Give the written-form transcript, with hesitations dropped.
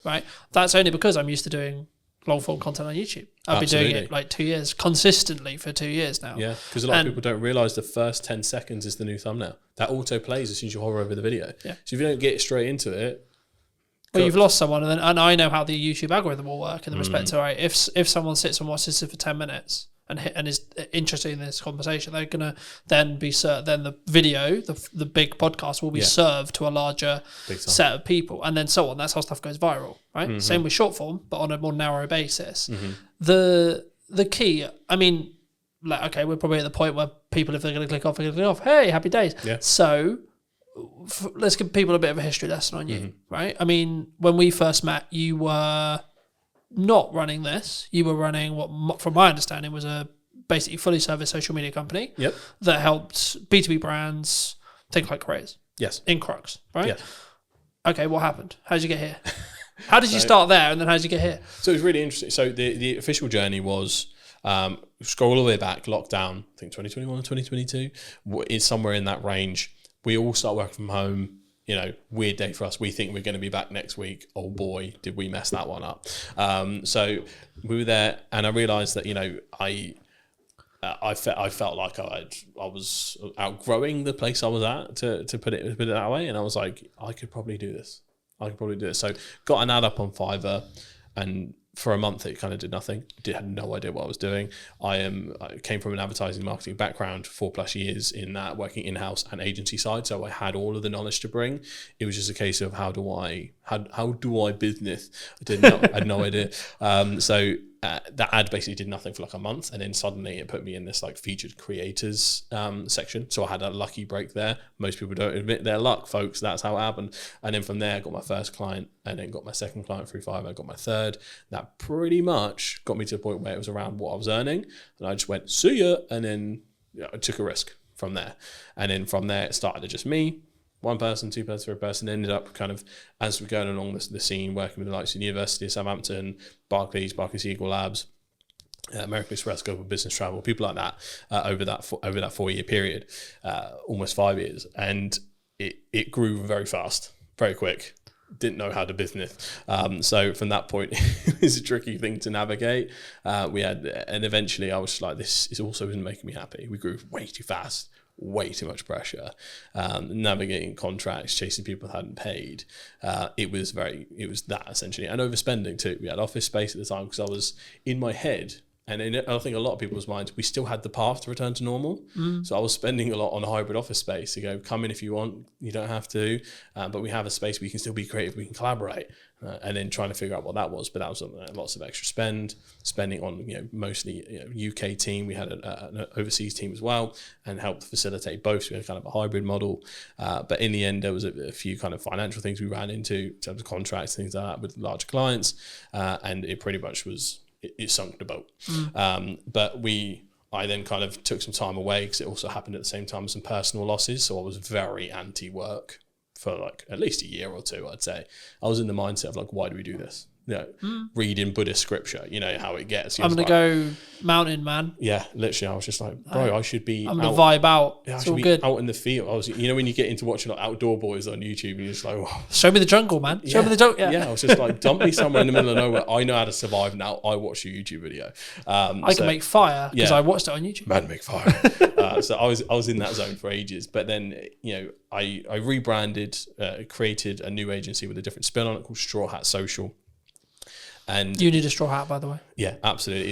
right? That's only because I'm used to doing long form content on YouTube. I've been doing it like 2 years, consistently for 2 years now. Yeah, because a lot of people don't realise the first 10 seconds is the new thumbnail. That auto plays as soon as you hover over the video. Yeah. So if you don't get straight into it, well, you've lost someone, and I know how the YouTube algorithm will work in the respect to, right, if someone sits and watches it for 10 minutes and is interested in this conversation, they're gonna then then the video, the big podcast will be served to a larger set of people, and then so on. That's how stuff goes viral, right? Same with short form, but on a more narrow basis. The key, I mean, like, okay, we're probably at the point where people, if they're going to click off, they're going to click off. Hey, happy days. Yeah. So let's give people a bit of a history lesson on you, right? I mean, when we first met, you were not running this. You were running what, from my understanding, was a basically fully serviced social media company that helped B2B brands think like creators. Yes. In Crux, right? Yes. Okay, what happened? How did you get here? How did you start there, and then how did you get here? So it was really interesting. So the official journey was, scroll all the way back, lockdown, I think 2021 or 2022, is somewhere in that range. We all start working from home. You know, weird day for us. We think we're going to be back next week. Oh boy, did we mess that one up. So we were there, and I realised that, you know, I felt like I was outgrowing the place I was at, to put it that way, and I was like, I could probably do this. So got an ad up on Fiverr, and for a month it kind of did nothing. Had no idea what I was doing. I came from an advertising marketing background, 4+ years in that, working in-house and agency side, so I had all of the knowledge to bring. It was just a case of how do I business. I had no idea. So that ad basically did nothing for like a month, and then suddenly it put me in this like featured creators section. So I had a lucky break there. Most people don't admit their luck, folks. That's how it happened. And then from there I got my first client, and then got my second client through Fiverr. I got my third. That pretty much got me to the point where it was around what I was earning, and I just went, see ya, and then I took a risk from there. And then from there it started to just me, one person, two person, third person. Ended up kind of, as we're going along the scene, working with the likes of the University of Southampton, Barclays Eagle Labs, American Express, Global Business Travel, people like that, over that 4-year period, almost 5 years, and it grew very fast, very quick. Didn't know how to business, so from that point it was a tricky thing to navigate. And eventually I was just like, this is also isn't making me happy. We grew way too fast. Way too much pressure, navigating contracts, chasing people who hadn't paid. It was that essentially, and overspending too. We had office space at the time because I was in my head, and I think a lot of people's minds, we still had the path to return to normal. So I was spending a lot on hybrid office space to go, come in if you want, you don't have to, but we have a space where you can still be creative, we can collaborate. And then trying to figure out what that was, but that was lots of extra spending on, you know, mostly, you know, UK team. We had an overseas team as well, and helped facilitate both. So we had kind of a hybrid model, but in the end there was a few kind of financial things we ran into in terms of contracts, things like that with larger clients, and it pretty much was it sunk the boat. But I then kind of took some time away because it also happened at the same time as some personal losses, so I was very anti-work for like at least a year or two, I'd say. I was in the mindset of like, why do we do this? You know, reading Buddhist scripture, you know how it gets. I'm going to go mountain, man. Yeah, literally, I was just like, bro, I should be I'm going to vibe out. Yeah, it's I should all be good. out in the field. I was, you know, when you get into watching like Outdoor Boys on YouTube, and you're just like, oh. Show me the jungle, man. Show me the jungle. Yeah. I was just like, dump me somewhere in the middle of nowhere. I know how to survive now. I watch your YouTube video. I can make fire because I watched it on YouTube. Man, make fire. So I was in that zone for ages. But then, you know, I rebranded, created a new agency with a different spin on it called Straw Hat Social. And you need a straw hat, by the way. Yeah, absolutely.